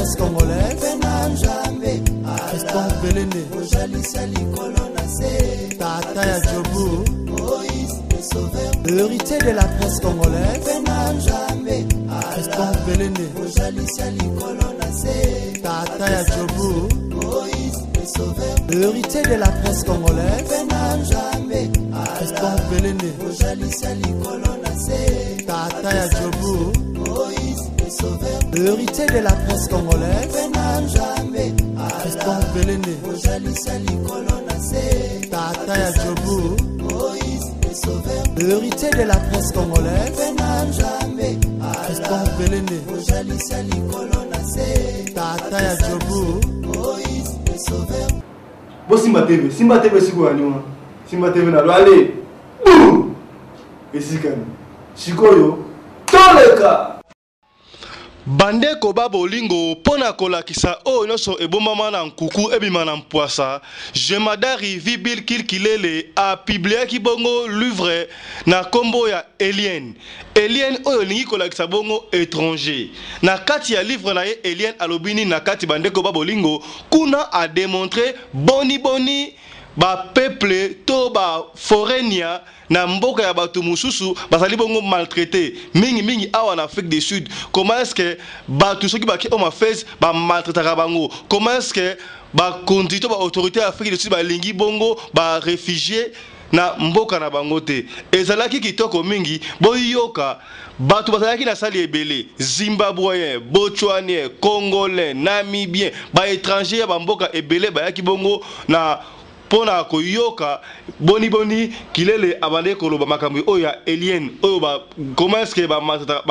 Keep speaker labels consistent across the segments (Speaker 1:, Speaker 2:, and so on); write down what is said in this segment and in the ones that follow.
Speaker 1: presse congolaise, Fiston Belende, Tata ya Djobu, l'héritier de la presse congolaise, Fiston Belende, Tata ya Djobu, l'héritier de la presse congolaise, Fiston Belende, Tata ya Djobu, l'héritier de la presse congolaise, Fiston Belende, Tata ya Djobu, l'héritier de la presse congolaise, Fiston Belende, Tata ya Djobu.
Speaker 2: Bo Simba TV siku anyuma. Simba TV na allez. Boum. Esikana. Sikoyo toleka.
Speaker 3: Bandeko babolingo pona kolakisa o nyonso ebomama na nkuku ebima na mpwasa. Jemadari Vibil Kilkilele a publié ki bongo livre na kombo ya Alien. Alien oyo lingi kolakisa bongo étranger. Na kati ya livre na ye Alien alobini na kati bandeko babolingo kuna a démontré boni ba peuple to ba forenia na mboka ya batu mususu basali bongo maltraité mingi awa en Afrique du Sud. Comment est-ce que batu soki baki o mafez ba maltraitaka bango? Comment est-ce que ba conduite ba autorité Afrique du Sud ba lingi bongo ba réfugié na mboka na bango te? Ezalaki kitoko mingi boyoka batu bazalaki na sali ebele Zimbabwean, Botswanien, Congolais, Namibien, ba étranger ba mboka ebele bayaki bongo na pona koyoka boni kilele abande koloba makambi oya alien oyo ba comment est-ce que ba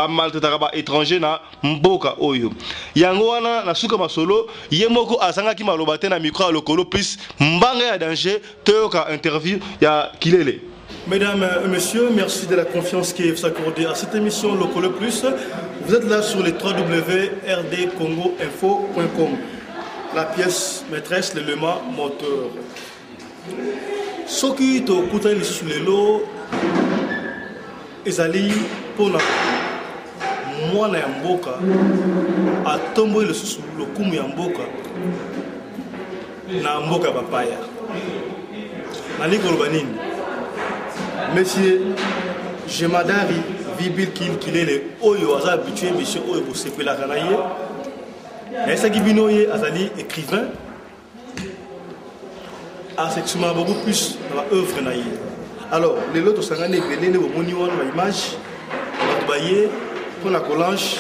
Speaker 3: maltraitaka ba étranger na mboka oyo yango wana na suka masolo yemoko asangaki maloba te na micro ya lokolo plus mbanga ya danger toyoka interview ya kilele.
Speaker 4: Mesdames et messieurs, merci de la confiance qui est accordée à cette émission Lokolo Plus. Vous êtes là sur les www.rdcongoinfo.com. La pièce maîtresse, l'élément moteur. Soki to kutani sur le lot ezali pona mwana ya mboka atombo le susu lokumu ya mboka na mboka bapaya nali koloba nini monsieur Jemadari Vibil Kilkilele oyo aza habitué monsieur oyo bosepelaka na ye na esaki bino ye azali écrivain a sexuellement beaucoup plus dans l'œuvre naïe. Alors, les lots sont gagné belé ne bomoni wana ma image ba baye pour la collage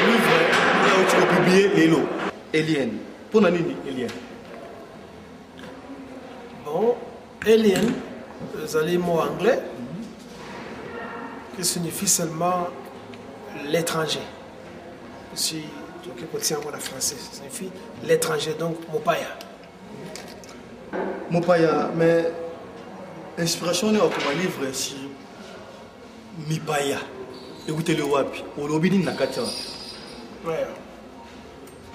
Speaker 4: livre là où tu peux publier les lots Alien. Pour nani Alien.
Speaker 5: Bon, Alien, c'est un mot anglais qui signifie seulement l'étranger. Si tu peux en français, ça signifie l'étranger, donc Mopaya.
Speaker 4: Mopaya, mais inspiration est comme un livre si Mipaya. Écoutez le wapi, au lobby nakati wapi.
Speaker 5: Ouais.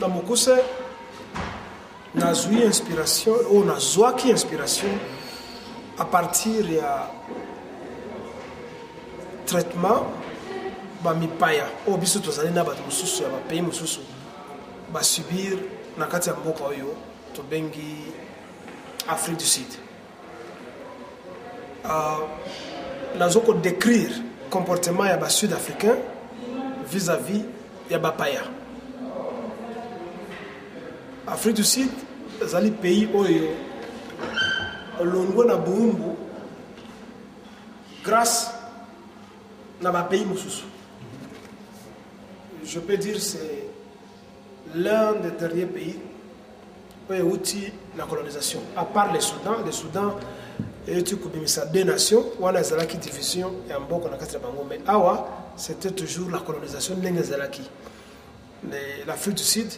Speaker 5: Dans mon cours, nazui inspiration, ou nazwaki inspiration à partir de traitement ba mipaya o biso tozali na bato mususu ya ba pays mususu ba subir na kati ya mboka oyo to bengi Afrique du Sud. Nazo ko décrire comportement ya ba sud-africain vis-à-vis ya ba paya. Afrique du Sud zali pays oyo longo na buumbu grâce na ba pays mususu. Je peux dire que c'est l'un des derniers pays où il y a eu la colonisation. À part le Soudan il y a eu deux nations, où on a eu une division et un bon qu'on a quatre bango. Mais Awa, c'était toujours la colonisation de l'Afrique du Sud.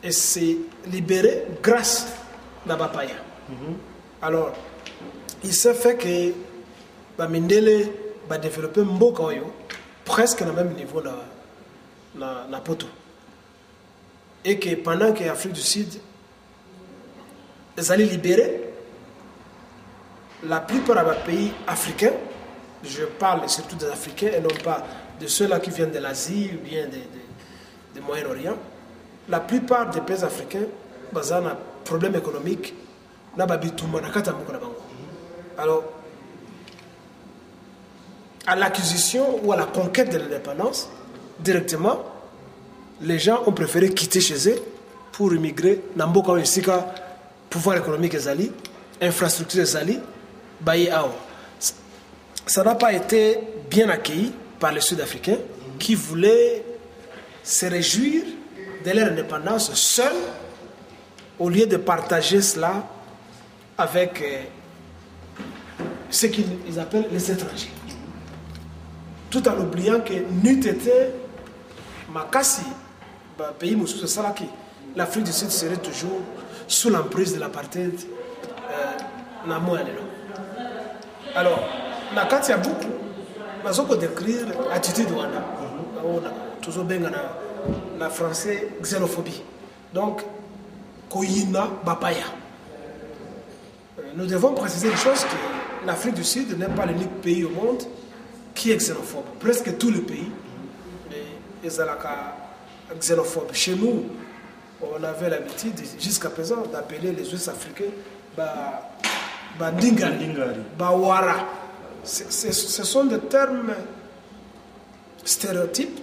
Speaker 5: Et c'est libéré grâce à Bapaya. Alors, il s'est fait que Mindele va développer Mboka presque au même niveau na poto. Et que pendant que l'Afrique du Sud est allée libérer, la plupart des pays africains je parle surtout des Africains et non pas de ceux-là qui viennent de l'Asie ou bien du Moyen-Orient. La plupart des pays africains ont un problème économique. Alors, à l'acquisition ou à la conquête de l'indépendance, directement, les gens ont préféré quitter chez eux pour immigrer dans beaucoup de pouvoir économique ezali, infrastructure ezali, baye ao. Ça n'a pas été bien accueilli par les Sud-Africains qui voulaient se réjouir de leur indépendance seuls au lieu de partager cela avec ce qu'ils appellent les étrangers. Tout en oubliant que n'eût été Makassi, pays Moussou Salaki, l'Afrique du Sud serait toujours sous l'emprise de l'apartheid. Alors, il y a beaucoup, mais on peut décrire l'attitude de Wana. Toujours bien la français xénophobie. Donc, Koyina Bapaya. Nous devons préciser une chose que l'Afrique du Sud n'est pas l'unique pays au monde qui est xénophobe. Presque tous les pays sont xénophobes. Chez nous, on avait l'habitude jusqu'à présent d'appeler les Ouest africains Ndingari, Bawara. Ce sont des termes stéréotypes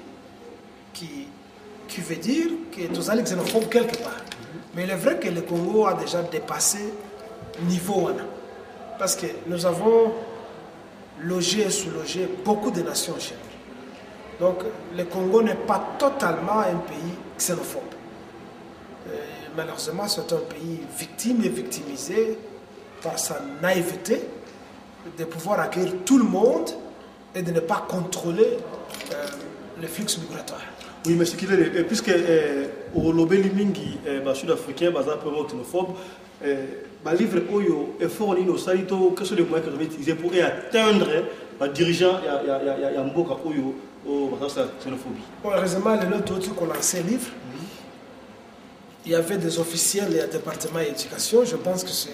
Speaker 5: qui veut dire que nous allons xénophobes quelque part. Mais il est vrai que le Congo a déjà dépassé niveau Wana. Parce que nous avons logé et sous-logé beaucoup de nations chez nous. Donc le Congo n'est pas totalement un pays xénophobe. Malheureusement, c'est un pays victime et victimisé par sa naïveté de pouvoir accueillir tout le monde et de ne pas contrôler le flux migratoire.
Speaker 4: Oui, mais ce qu'il est, puisque au lobby mingi sud-africain, un peu xénophobe, le livre Oyo est fort en salito, quels sont les moyens que vous avez utilisés pour atteindre les dirigeants et Mboka Oyo au xénophobie?
Speaker 5: Heureusement, le lot qu'on a lancé le livre, il y avait des officiels et un département d'éducation. Je pense que c'est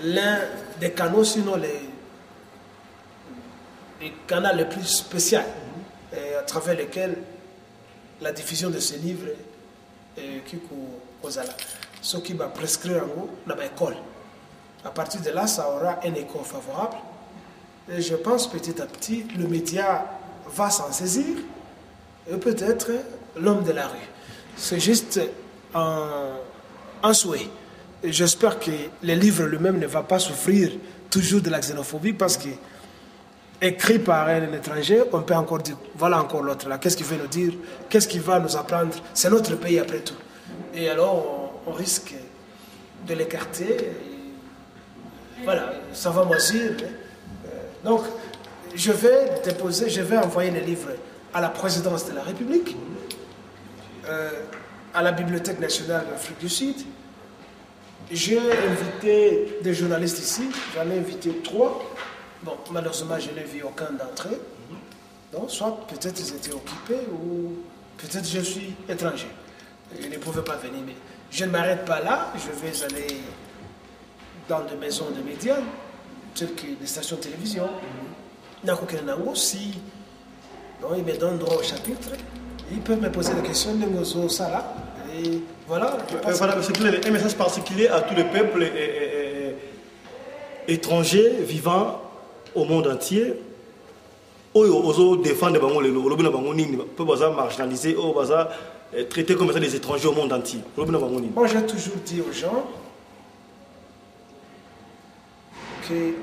Speaker 5: l'un des canaux, sinon les canaux les plus spéciaux à travers lesquels la diffusion de ces livres qui ce qui va prescrire en haut dans l'école. À partir de là, ça aura un écho favorable. Et je pense petit à petit, le média va s'en saisir et peut-être l'homme de la rue. C'est juste un souhait. Et j'espère que le livre lui-même ne va pas souffrir toujours de la xénophobie parce que écrit par un étranger, on peut encore dire, voilà encore l'autre là, qu'est-ce qu'il veut nous dire, qu'est-ce qu'il va nous apprendre, c'est notre pays après tout. Et alors, on risque de l'écarter. Voilà, ça va moisir. Donc, je vais envoyer les livres à la présidence de la République, à la Bibliothèque nationale d'Afrique du Sud. J'ai invité des journalistes ici, j'en ai invité 3. Bon, malheureusement, je n'ai vu aucun d'entre eux. Donc, soit peut-être ils étaient occupés ou peut-être je suis étranger. Ils ne pouvaient pas venir. Mais je ne m'arrête pas là. Je vais aller dans des maisons de médias, telles que des stations de télévision. Si ils me donnent droit au chapitre, ils peuvent me poser des questions de ça là. Et voilà.
Speaker 4: Voilà, c'est un message particulier à tous les peuples étrangers vivant au monde entier. Ils défendent les peuples marginalisés, traités comme des étrangers au monde entier.
Speaker 5: Moi, j'ai toujours dit aux gens que